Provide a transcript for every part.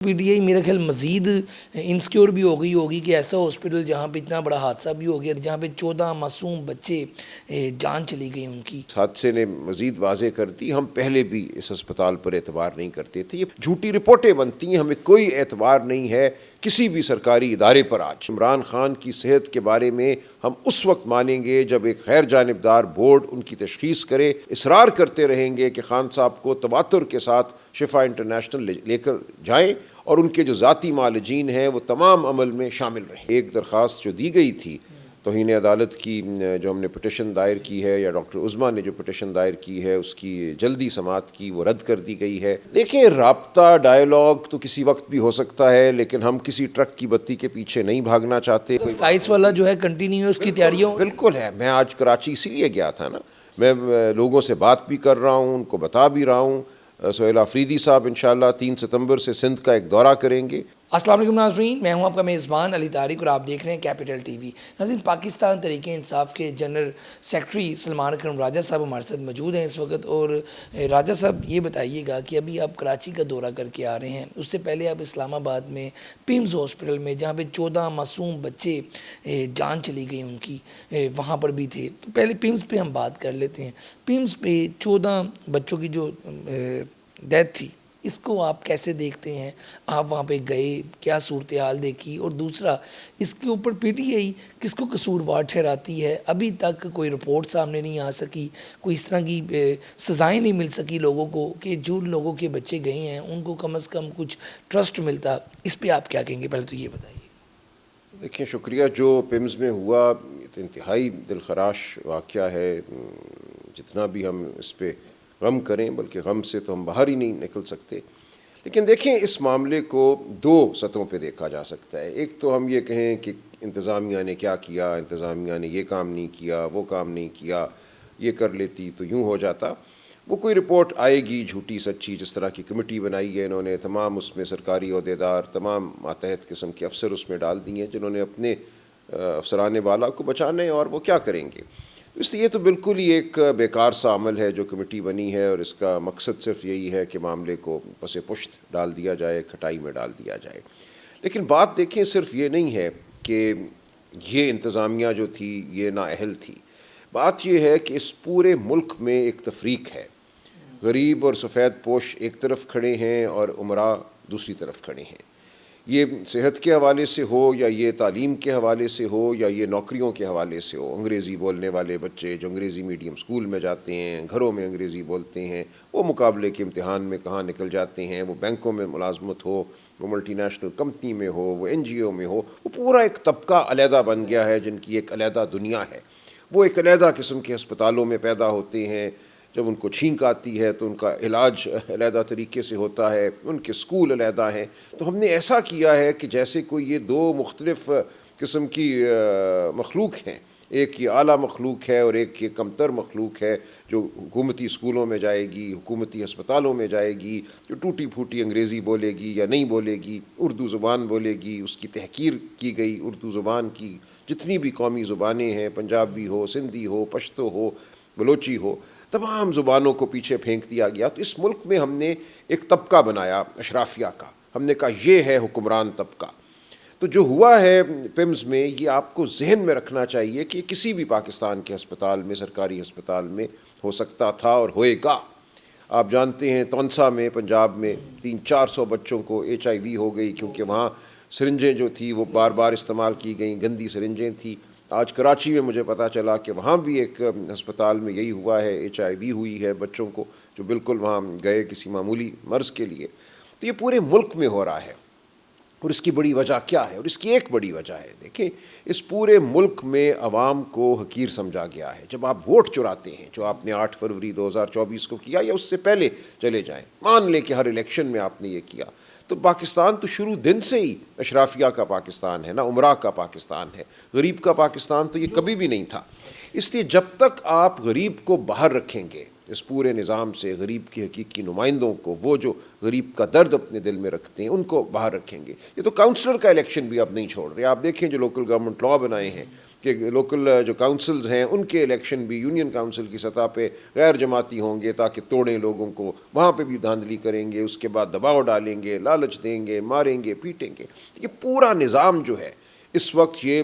P T I میرا خیال مزید انسیکیور بھی ہو گئی ہوگی کہ ایسا ہاسپٹل جہاں پہ اتنا بڑا حادثہ بھی ہو گیا، جہاں پہ 14 معصوم بچے جان چلی گئی ان کی۔ اس حادثے نے مزید واضح کر دی ہم پہلے بھی اس ہسپتال پر اعتبار نہیں کرتے تھے، یہ جھوٹی رپورٹیں بنتی ہیں، ہمیں کوئی اعتبار نہیں ہے کسی بھی سرکاری ادارے پر۔ آج عمران خان کی صحت کے بارے میں ہم اس وقت مانیں گے جب ایک غیر جانبدار بورڈ ان کی تشخیص کرے۔ اصرار کرتے رہیں گے کہ خان صاحب کو تواتر کے ساتھ شفا انٹرنیشنل لے کر جائیں اور ان کے جو ذاتی معالجین ہیں وہ تمام عمل میں شامل رہیں۔ ایک درخواست جو دی گئی تھی توہین عدالت کی، جو ہم نے پٹیشن دائر کی ہے، یا ڈاکٹر عظمیٰ نے جو پٹیشن دائر کی ہے اس کی جلدی سماعت کی، وہ رد کر دی گئی ہے۔ دیکھیں، رابطہ ڈائیلاگ تو کسی وقت بھی ہو سکتا ہے، لیکن ہم کسی ٹرک کی بتی کے پیچھے نہیں بھاگنا چاہتے۔ 27 والا جو ہے کنٹینیو اس کی تیاریوں بالکل ہے۔ میں آج کراچی اسی لیے گیا تھا نا، میں لوگوں سے بات بھی کر رہا ہوں، ان کو بتا بھی رہا ہوں۔ سہیل آفریدی صاحب انشاءاللہ 3 ستمبر سے سندھ کا ایک دورہ کریں گے۔ السلام علیکم ناظرین، میں ہوں آپ کا میزبان علی طارق اور آپ دیکھ رہے ہیں کیپٹل ٹی وی۔ ناظرین، پاکستان تحریک انصاف کے جنرل سیکرٹری سلمان اکرم راجہ صاحب ہمارے ساتھ موجود ہیں اس وقت۔ اور راجہ صاحب، یہ بتائیے گا کہ ابھی آپ کراچی کا دورہ کر کے آ رہے ہیں، اس سے پہلے آپ اسلام آباد میں پیمز ہاسپٹل میں، جہاں پہ 14 معصوم بچے جان چلی گئی ان کی، وہاں پر بھی تھے۔ تو پہلے پیمز پہ ہم بات کر لیتے ہیں۔ پیمز پہ 14 بچوں کی جو ڈیتھ تھی، اس کو آپ کیسے دیکھتے ہیں؟ آپ وہاں پہ گئے، کیا صورتحال دیکھی؟ اور دوسرا، اس کے اوپر پی ٹی آئی کس کو قصوروار ٹھہراتی ہے؟ ابھی تک کوئی رپورٹ سامنے نہیں آ سکی، کوئی اس طرح کی سزائیں نہیں مل سکی لوگوں کو کہ جو لوگوں کے بچے گئے ہیں ان کو کم از کم کچھ ٹرسٹ ملتا۔ اس پہ آپ کیا کہیں گے؟ پہلے تو یہ بتائیے۔ دیکھیں، شکریہ۔ جو پیمز میں ہوا انتہائی دلخراش واقعہ ہے، جتنا بھی ہم اس پہ غم کریں، بلکہ غم سے تو ہم باہر ہی نہیں نکل سکتے۔ لیکن دیکھیں، اس معاملے کو 2 سطحوں پہ دیکھا جا سکتا ہے۔ ایک تو ہم یہ کہیں کہ انتظامیہ نے کیا کیا، انتظامیہ نے یہ کام نہیں کیا، وہ کام نہیں کیا، یہ کر لیتی تو یوں ہو جاتا۔ وہ کوئی رپورٹ آئے گی جھوٹی سچی، جس طرح کی کمیٹی بنائی ہے انہوں نے، تمام اس میں سرکاری عہدیدار، تمام ماتحت قسم کے افسر اس میں ڈال دیے ہیں جنہوں نے اپنے افسران والا کو بچانا ہے، اور وہ کیا کریں گے۔ اس لیے یہ تو بالکل ہی ایک بیکار سا عمل ہے جو کمیٹی بنی ہے، اور اس کا مقصد صرف یہی ہے کہ معاملے کو پس پشت ڈال دیا جائے، کھٹائی میں ڈال دیا جائے۔ لیکن بات دیکھیں، صرف یہ نہیں ہے کہ یہ انتظامیہ جو تھی یہ نااہل تھی۔ بات یہ ہے کہ اس پورے ملک میں ایک تفریق ہے، غریب اور سفید پوش ایک طرف کھڑے ہیں اور امراء دوسری طرف کھڑے ہیں۔ یہ صحت کے حوالے سے ہو، یا یہ تعلیم کے حوالے سے ہو، یا یہ نوکریوں کے حوالے سے ہو۔ انگریزی بولنے والے بچے جو انگریزی میڈیم اسکول میں جاتے ہیں، گھروں میں انگریزی بولتے ہیں، وہ مقابلے کے امتحان میں کہاں نکل جاتے ہیں۔ وہ بینکوں میں ملازمت ہو، وہ ملٹی نیشنل کمپنی میں ہو، وہ این جی او میں ہو، وہ پورا ایک طبقہ علیحدہ بن گیا ہے، جن کی ایک علیحدہ دنیا ہے۔ وہ ایک علیحدہ قسم کے ہسپتالوں میں پیدا ہوتے ہیں، جب ان کو چھینک آتی ہے تو ان کا علاج علیحدہ طریقے سے ہوتا ہے، ان کے اسکول علیحدہ ہیں۔ تو ہم نے ایسا کیا ہے کہ جیسے کوئی یہ 2 مختلف قسم کی مخلوق ہیں، ایک یہ اعلیٰ مخلوق ہے اور ایک یہ کمتر مخلوق ہے، جو حکومتی اسکولوں میں جائے گی، حکومتی ہسپتالوں میں جائے گی، جو ٹوٹی پھوٹی انگریزی بولے گی یا نہیں بولے گی، اردو زبان بولے گی، اس کی تحقیر کی گئی۔ اردو زبان کی جتنی بھی قومی زبانیں ہیں، پنجابی ہو، سندھی ہو، پشتو ہو، بلوچی ہو، تمام زبانوں کو پیچھے پھینک دیا گیا۔ تو اس ملک میں ہم نے ایک طبقہ بنایا اشرافیہ کا، ہم نے کہا یہ ہے حکمران طبقہ۔ تو جو ہوا ہے پیمز میں، یہ آپ کو ذہن میں رکھنا چاہیے کہ کسی بھی پاکستان کے ہسپتال میں، سرکاری ہسپتال میں ہو سکتا تھا اور ہوئے گا۔ آپ جانتے ہیں تونسا میں، پنجاب میں 300-400 بچوں کو HIV ہو گئی، کیونکہ وہاں سرنجیں جو تھی وہ بار بار استعمال کی گئیں، گندی سرنجیں تھیں۔ آج کراچی میں مجھے پتہ چلا کہ وہاں بھی ایک ہسپتال میں یہی ہوا ہے، HIV ہوئی ہے بچوں کو، جو بالکل وہاں گئے کسی معمولی مرض کے لیے۔ تو یہ پورے ملک میں ہو رہا ہے، اور اس کی بڑی وجہ کیا ہے؟ اور اس کی ایک بڑی وجہ ہے، دیکھیں، اس پورے ملک میں عوام کو حقیر سمجھا گیا ہے۔ جب آپ ووٹ چراتے ہیں، جو آپ نے 8 فروری 2024 کو کیا، یا اس سے پہلے چلے جائیں، مان لیں کہ ہر الیکشن میں آپ نے یہ کیا، تو پاکستان تو شروع دن سے ہی اشرافیہ کا پاکستان ہے نا، امراء کا پاکستان ہے۔ غریب کا پاکستان تو یہ کبھی بھی نہیں تھا۔ اس لیے جب تک آپ غریب کو باہر رکھیں گے اس پورے نظام سے، غریب کے حقیقی نمائندوں کو، وہ جو غریب کا درد اپنے دل میں رکھتے ہیں، ان کو باہر رکھیں گے۔ یہ تو کاؤنسلر کا الیکشن بھی اب نہیں چھوڑ رہے۔ آپ دیکھیں جو لوکل گورنمنٹ لا بنائے ہیں، کہ لوکل جو کاؤنسلز ہیں ان کے الیکشن بھی یونین کاؤنسل کی سطح پہ غیر جماعتی ہوں گے تاکہ توڑیں لوگوں کو، وہاں پہ بھی دھاندلی کریں گے، اس کے بعد دباؤ ڈالیں گے، لالچ دیں گے، ماریں گے، پیٹیں گے۔ یہ پورا نظام جو ہے اس وقت یہ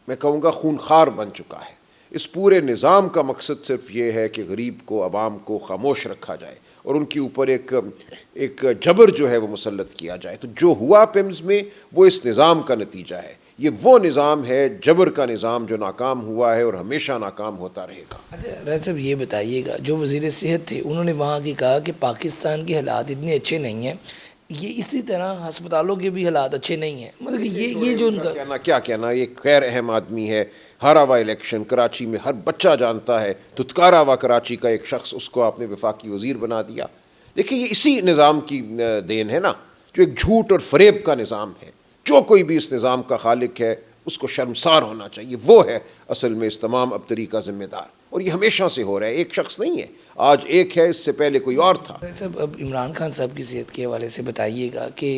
میں کہوں گا خونخوار بن چکا ہے۔ اس پورے نظام کا مقصد صرف یہ ہے کہ غریب کو، عوام کو خاموش رکھا جائے اور ان کے اوپر ایک جبر جو ہے وہ مسلط کیا جائے۔ تو جو ہوا پیمز میں وہ اس نظام کا نتیجہ ہے۔ یہ وہ نظام ہے، جبر کا نظام، جو ناکام ہوا ہے اور ہمیشہ ناکام ہوتا رہے گا۔ اچھا راجہ صاحب یہ بتائیے گا، جو وزیر صحت تھے انہوں نے وہاں کی کہا کہ پاکستان کے حالات اتنے اچھے نہیں ہیں، یہ اسی طرح ہسپتالوں کے بھی حالات اچھے نہیں ہیں، مطلب کہ یہ جو ان کا کیا کہنا، یہ غیر اہم آدمی ہے، ہارا ہوا الیکشن کراچی میں ہر بچہ جانتا ہے، دھتکارا ہوا کراچی کا ایک شخص، اس کو آپ نے وفاقی وزیر بنا دیا۔ دیکھیں یہ اسی نظام کی دین ہے نا، جو ایک جھوٹ اور فریب کا نظام ہے۔ جو کوئی بھی اس نظام کا خالق ہے اس کو شرمسار ہونا چاہیے، وہ ہے اصل میں اس تمام ابتری کا ذمہ دار، اور یہ ہمیشہ سے ہو رہا ہے، ایک شخص نہیں ہے، آج ایک ہے، اس سے پہلے کوئی اور تھا۔ صاحب اب عمران خان صاحب کی صحت کے حوالے سے بتائیے گا کہ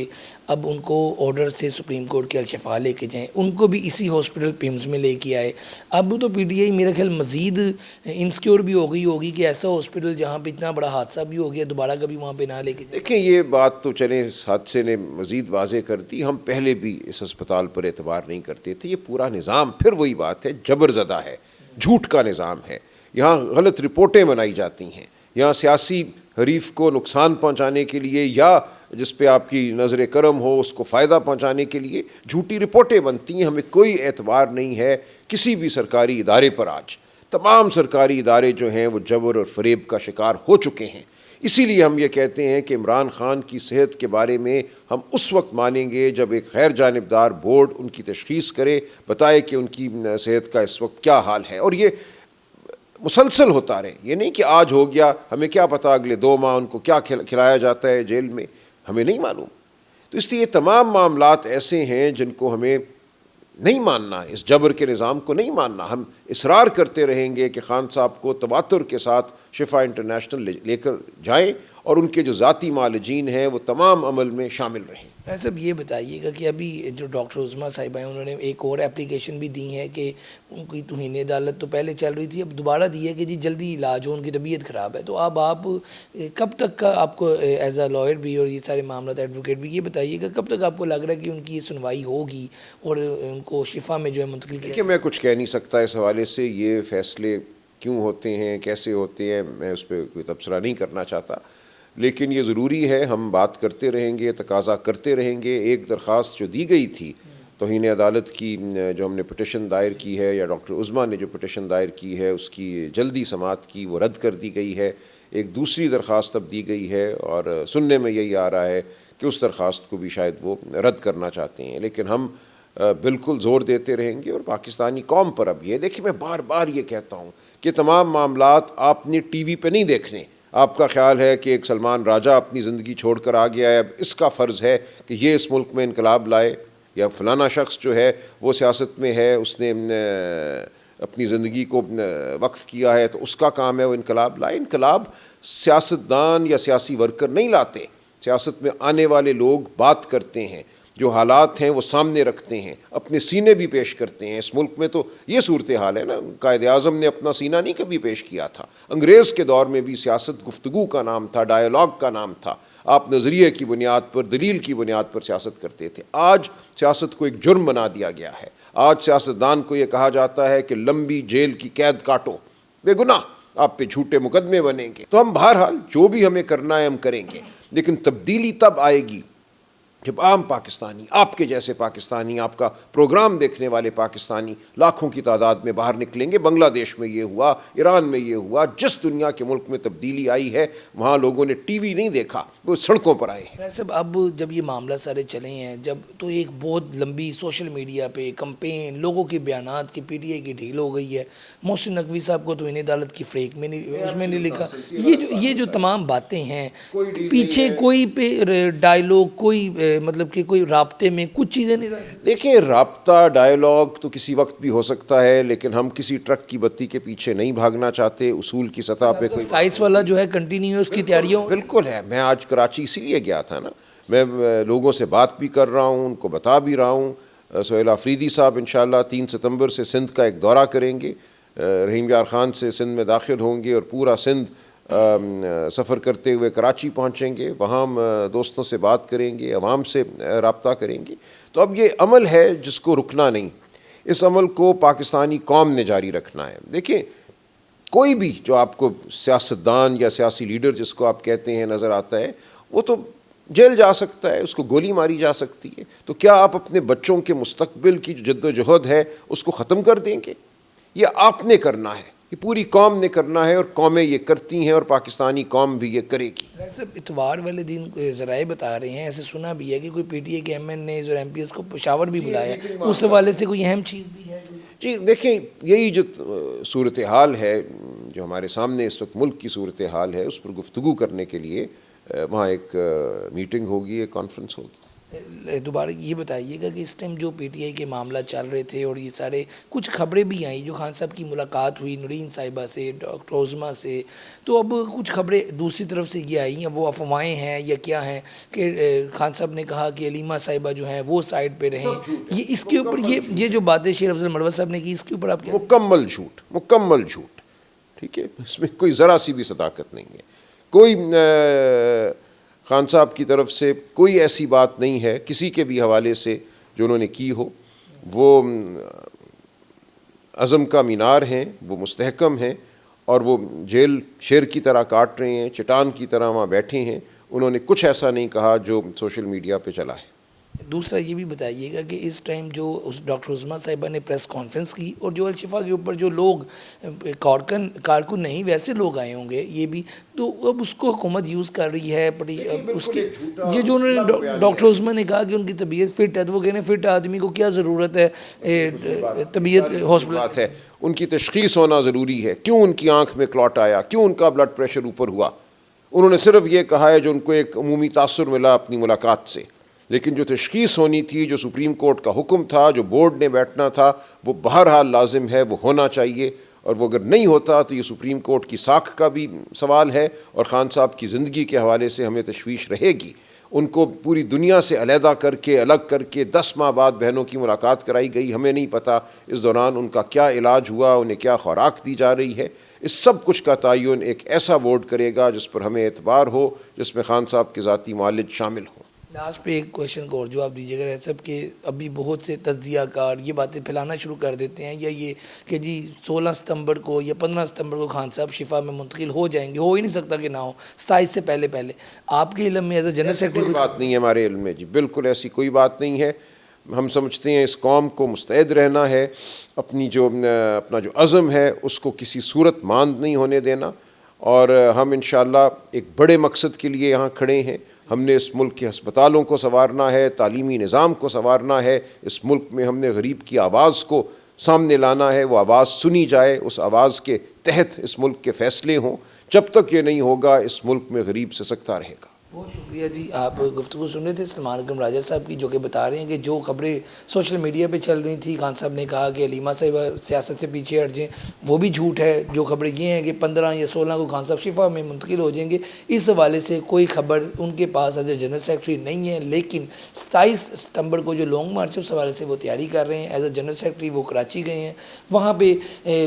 اب ان کو آرڈر سے سپریم کورٹ کے الشفا لے کے جائیں، ان کو بھی اسی ہاسپٹل پیمز میں لے کے آئے۔ اب تو پی ٹی آئی میرا خیال مزید انسیکیور بھی ہو گئی ہوگی کہ ایسا ہاسپٹل جہاں پہ اتنا بڑا حادثہ بھی ہو گیا دوبارہ کبھی وہاں پہ نہ لے کے جائیں۔ دیکھیں یہ بات تو چلیں اس حادثے نے مزید واضح کر دی، ہم پہلے بھی اس ہسپتال پر اعتبار نہیں کرتے تھے۔ یہ پورا نظام پھر وہی بات ہے، جبر زدہ ہے، جھوٹ کا نظام ہے، یہاں غلط رپورٹیں بنائی جاتی ہیں، یہاں سیاسی حریف کو نقصان پہنچانے کے لیے یا جس پہ آپ کی نظر کرم ہو اس کو فائدہ پہنچانے کے لیے جھوٹی رپورٹیں بنتی ہیں۔ ہمیں کوئی اعتبار نہیں ہے کسی بھی سرکاری ادارے پر۔ آج تمام سرکاری ادارے جو ہیں وہ جبر اور فریب کا شکار ہو چکے ہیں۔ اسی لیے ہم یہ کہتے ہیں کہ عمران خان کی صحت کے بارے میں ہم اس وقت مانیں گے جب ایک غیر جانبدار بورڈ ان کی تشخیص کرے، بتائے کہ ان کی صحت کا اس وقت کیا حال ہے، اور یہ مسلسل ہوتا رہے۔ یہ نہیں کہ آج ہو گیا، ہمیں کیا پتہ اگلے 2 ماہ ان کو کیا کھلایا جاتا ہے جیل میں، ہمیں نہیں معلوم۔ تو اس لیے یہ تمام معاملات ایسے ہیں جن کو ہمیں نہیں ماننا، اس جبر کے نظام کو نہیں ماننا۔ ہم اصرار کرتے رہیں گے کہ خان صاحب کو تواتر کے ساتھ شفا انٹرنیشنل لے کر جائیں اور ان کے جو ذاتی معالجین ہیں وہ تمام عمل میں شامل رہیں۔ صاحب یہ بتائیے گا کہ ابھی جو ڈاکٹر عظمیٰ صاحبہ ہیں انہوں نے ایک اور اپلیکیشن بھی دی ہے کہ ان کی توہین عدالت تو پہلے چل رہی تھی، اب دوبارہ دی ہے کہ جی جلدی علاج ہو، ان کی طبیعت خراب ہے۔ تو اب آپ کب تک کا آپ کو ایز اے لائر بھی اور یہ سارے معاملات ایڈوکیٹ بھی یہ بتائیے گا کب تک آپ کو لگ رہا ہے کہ ان کی یہ سنوائی ہوگی اور ان کو شفا میں جو ہے منتقل کیا؟ کہ میں کچھ کہہ نہیں سکتا اس حوالے سے، یہ فیصلے کیوں ہوتے ہیں، کیسے ہوتے ہیں، میں اس پہ کوئی تبصرہ نہیں کرنا چاہتا، لیکن یہ ضروری ہے ہم بات کرتے رہیں گے، تقاضا کرتے رہیں گے۔ ایک درخواست جو دی گئی تھی توہین عدالت کی، جو ہم نے پٹیشن دائر کی ہے، یا ڈاکٹر عظمیٰ نے جو پٹیشن دائر کی ہے اس کی جلدی سماعت کی، وہ رد کر دی گئی ہے۔ ایک دوسری درخواست اب دی گئی ہے اور سننے میں یہی آ رہا ہے کہ اس درخواست کو بھی شاید وہ رد کرنا چاہتے ہیں، لیکن ہم بالکل زور دیتے رہیں گے۔ اور پاکستانی قوم پر اب یہ دیکھیں، میں بار بار یہ کہتا ہوں کہ تمام معاملات آپ نے ٹی وی پہ نہیں دیکھنے۔ آپ کا خیال ہے کہ ایک سلمان راجہ اپنی زندگی چھوڑ کر آ گیا ہے، اب اس کا فرض ہے کہ یہ اس ملک میں انقلاب لائے، یا فلانا شخص جو ہے وہ سیاست میں ہے، اس نے اپنی زندگی کو وقف کیا ہے تو اس کا کام ہے وہ انقلاب لائے۔ انقلاب سیاستدان یا سیاسی ورکر نہیں لاتے، سیاست میں آنے والے لوگ بات کرتے ہیں، جو حالات ہیں وہ سامنے رکھتے ہیں، اپنے سینے بھی پیش کرتے ہیں۔ اس ملک میں تو یہ صورتحال ہے نا، قائد اعظم نے اپنا سینہ نہیں کبھی پیش کیا تھا۔ انگریز کے دور میں بھی سیاست گفتگو کا نام تھا، ڈائیلاگ کا نام تھا، آپ نظریے کی بنیاد پر، دلیل کی بنیاد پر سیاست کرتے تھے۔ آج سیاست کو ایک جرم بنا دیا گیا ہے۔ آج سیاستدان کو یہ کہا جاتا ہے کہ لمبی جیل کی قید کاٹو، بے گناہ، آپ پہ جھوٹے مقدمے بنیں گے۔ تو ہم بہرحال جو بھی ہمیں کرنا ہے ہم کریں گے، لیکن تبدیلی تب آئے گی جب عام پاکستانی، آپ کے جیسے پاکستانی، آپ کا پروگرام دیکھنے والے پاکستانی لاکھوں کی تعداد میں باہر نکلیں گے۔ بنگلہ دیش میں یہ ہوا، ایران میں یہ ہوا، جس دنیا کے ملک میں تبدیلی آئی ہے وہاں لوگوں نے ٹی وی نہیں دیکھا، وہ سڑکوں پر آئے ہیں۔ صاحب اب جب یہ معاملہ سارے چلے ہیں، جب تو ایک بہت لمبی سوشل میڈیا پہ کمپین، لوگوں کے بیانات کی پی ٹی آئی کی ڈھیل ہو گئی ہے۔ محسن نقوی صاحب کو تو انہیں عدالت کی فریق میں نہیں، اس میں نہیں لکھا۔ یہ جو تمام باتیں ہیں، پیچھے کوئی پہ ڈائیلاگ، کوئی مطلب کہ کوئی رابطے میں کچھ چیزیں نہیں رہتی۔ دیکھیں رابطہ، ڈائیلاگ تو کسی وقت بھی ہو سکتا ہے، لیکن ہم کسی ٹرک کی بتی کے پیچھے نہیں بھاگنا چاہتے۔ اصول کی سطح پہ کوئی 27 والا جو ہے کنٹینیو اس کی تیاریوں بالکل ہے۔ میں آج کراچی اسی لیے گیا تھا نا، میں لوگوں سے بات بھی کر رہا ہوں، ان کو بتا بھی رہا ہوں۔ سہیل آفریدی صاحب انشاءاللہ 3 ستمبر سے سندھ کا ایک دورہ کریں گے، رحیم یار خان سے سندھ میں داخل ہوں گے اور پورا سندھ سفر کرتے ہوئے کراچی پہنچیں گے، وہاں دوستوں سے بات کریں گے، عوام سے رابطہ کریں گے۔ تو اب یہ عمل ہے جس کو رکنا نہیں، اس عمل کو پاکستانی قوم نے جاری رکھنا ہے۔ دیکھیں کوئی بھی جو آپ کو سیاستدان یا سیاسی لیڈر جس کو آپ کہتے ہیں نظر آتا ہے، وہ تو جیل جا سکتا ہے، اس کو گولی ماری جا سکتی ہے، تو کیا آپ اپنے بچوں کے مستقبل کی جو جد و جہد ہے اس کو ختم کر دیں گے؟ یہ آپ نے کرنا ہے، یہ پوری قوم نے کرنا ہے، اور قومیں یہ کرتی ہیں اور پاکستانی قوم بھی یہ کرے گی۔ صاحب اتوار والے دن ذرائع بتا رہے ہیں، ایسے سنا بھی ہے کہ کوئی پی ٹی اے کے ایم این اے اور ایم پی ایس کو پشاور بھی بلایا، اس حوالے سے کوئی اہم چیز بھی ہے؟ جی دیکھیں، یہی جو صورتحال ہے جو ہمارے سامنے اس وقت ملک کی صورتحال ہے، اس پر گفتگو کرنے کے لیے وہاں ایک میٹنگ ہوگی، ایک کانفرنس ہوگی۔ دوبارہ یہ بتائیے گا کہ اس ٹائم جو پی ٹی آئی کے معاملہ چل رہے تھے اور یہ سارے کچھ خبریں بھی آئیں، جو خان صاحب کی ملاقات ہوئی نورین صاحبہ سے، ڈاکٹر عظمیٰ سے، تو اب کچھ خبریں دوسری طرف سے یہ آئی ہیں، وہ افواہیں ہیں یا کیا ہیں کہ خان صاحب نے کہا کہ علیمہ صاحبہ جو ہیں وہ سائڈ پہ رہیں، یہ اس کے اوپر یہ جو باتیں شیر افضل مروت صاحب نے کی، اس کے اوپر آپ کیا؟ مکمل جھوٹ، مکمل جھوٹ، ٹھیک ہے، اس میں کوئی ذرا سی بھی صداقت نہیں ہے، کوئی خان صاحب کی طرف سے کوئی ایسی بات نہیں ہے کسی کے بھی حوالے سے جو انہوں نے کی ہو۔ وہ عزم کا مینار ہیں، وہ مستحکم ہیں، اور وہ جیل شیر کی طرح کاٹ رہے ہیں، چٹان کی طرح وہاں بیٹھے ہیں، انہوں نے کچھ ایسا نہیں کہا جو سوشل میڈیا پہ چلا ہے۔ دوسرا یہ بھی بتائیے گا کہ اس ٹائم جو اس ڈاکٹر عظمیٰ صاحبہ نے پریس کانفرنس کی اور جو الشفا کے اوپر جو لوگ کارکن نہیں ویسے لوگ آئے ہوں گے، یہ بھی تو اب اس کو حکومت یوز کر رہی ہے اس کی، یہ جو انہوں نے ڈاکٹر عظمیٰ نے کہا کہ ان کی طبیعت فٹ ہے، تو وہ کہنے فٹ آدمی کو کیا ضرورت ہے طبیعت ہاسپٹل ہے، ان کی تشخیص ہونا ضروری ہے، کیوں ان کی آنکھ میں کلاٹ آیا، کیوں ان کا بلڈ پریشر اوپر ہوا۔ انہوں نے صرف یہ کہا ہے جو ان کو ایک عمومی تاثر ملا اپنی ملاقات سے، لیکن جو تشخیص ہونی تھی، جو سپریم کورٹ کا حکم تھا، جو بورڈ نے بیٹھنا تھا، وہ بہرحال لازم ہے، وہ ہونا چاہیے، اور وہ اگر نہیں ہوتا تو یہ سپریم کورٹ کی ساکھ کا بھی سوال ہے، اور خان صاحب کی زندگی کے حوالے سے ہمیں تشویش رہے گی۔ ان کو پوری دنیا سے علیحدہ کر کے، الگ کر کے 10 ماہ بعد بہنوں کی ملاقات کرائی گئی، ہمیں نہیں پتہ اس دوران ان کا کیا علاج ہوا، انہیں کیا خوراک دی جا رہی ہے۔ اس سب کچھ کا تعین ایک ایسا بورڈ کرے گا جس پر ہمیں اعتبار ہو، جس میں خان صاحب کے ذاتی معالج شامل ہوں۔ لاسٹ پہ ایک کویشچن کو اور جواب دیجیے گا صاحب کہ ابھی بہت سے تجزیہ کار یہ باتیں پھیلانا شروع کر دیتے ہیں، یا یہ کہ جی 16 ستمبر کو یا 15 ستمبر کو خان صاحب شفا میں منتقل ہو جائیں گے، ہو ہی نہیں سکتا کہ نہ ہو، 27 سے پہلے آپ کے علم میں ایز اے جنرل سیکرٹری کوئی بات نہیں ہے ہمارے علم میں، جی بالکل ایسی کوئی بات نہیں ہے۔ ہم سمجھتے ہیں اس قوم کو مستعد رہنا ہے، اپنا جو عزم ہے اس کو کسی صورت ماند نہیں ہونے دینا، اور ہم انشاءاللہ ایک بڑے مقصد کے لیے یہاں کھڑے ہیں۔ ہم نے اس ملک کے ہسپتالوں کو سنوارنا ہے، تعلیمی نظام کو سنوارنا ہے، اس ملک میں ہم نے غریب کی آواز کو سامنے لانا ہے، وہ آواز سنی جائے، اس آواز کے تحت اس ملک کے فیصلے ہوں۔ جب تک یہ نہیں ہوگا اس ملک میں غریب سسکتا رہے گا۔ بہت شکریہ جی، آپ گفتگو سن رہے تھے سلمان اکرم راجہ صاحب کی، جو کہ بتا رہے ہیں کہ جو خبریں سوشل میڈیا پہ چل رہی تھیں، خان صاحب نے کہا کہ علیمہ صاحبہ سیاست سے پیچھے ہٹ جائیں، وہ بھی جھوٹ ہے۔ جو خبریں یہ ہیں کہ 15 یا 16 کو خان صاحب شفا میں منتقل ہو جائیں گے، اس حوالے سے کوئی خبر ان کے پاس ایز اے جنرل سیکرٹری نہیں ہے، لیکن 27 ستمبر کو جو لانگ مارچ ہے اس حوالے سے وہ تیاری کر رہے ہیں۔ ایز اے جنرل سیکرٹری وہ کراچی گئے ہیں، وہاں پہ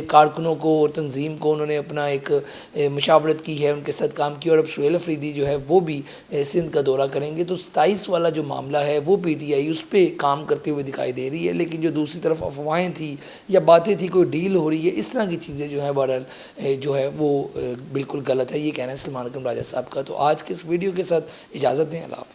کارکنوں کو اور تنظیم کو انہوں نے اپنا ایک مشاورت کی ہے، ان کے ساتھ کام کیا، اور اب سہیل آفریدی جو ہے وہ بھی سندھ کا دورہ کریں گے۔ تو 27 والا جو معاملہ ہے وہ پی ٹی آئی اس پہ کام کرتے ہوئے دکھائی دے رہی ہے، لیکن جو دوسری طرف افواہیں تھی یا باتیں تھی کوئی ڈیل ہو رہی ہے، اس طرح کی چیزیں جو ہیں بہرحال جو ہے وہ بالکل غلط ہے، یہ کہنا ہے سلمان اکرم راجہ صاحب کا۔ تو آج کے اس ویڈیو کے ساتھ اجازت دیں، اللہ حافظ۔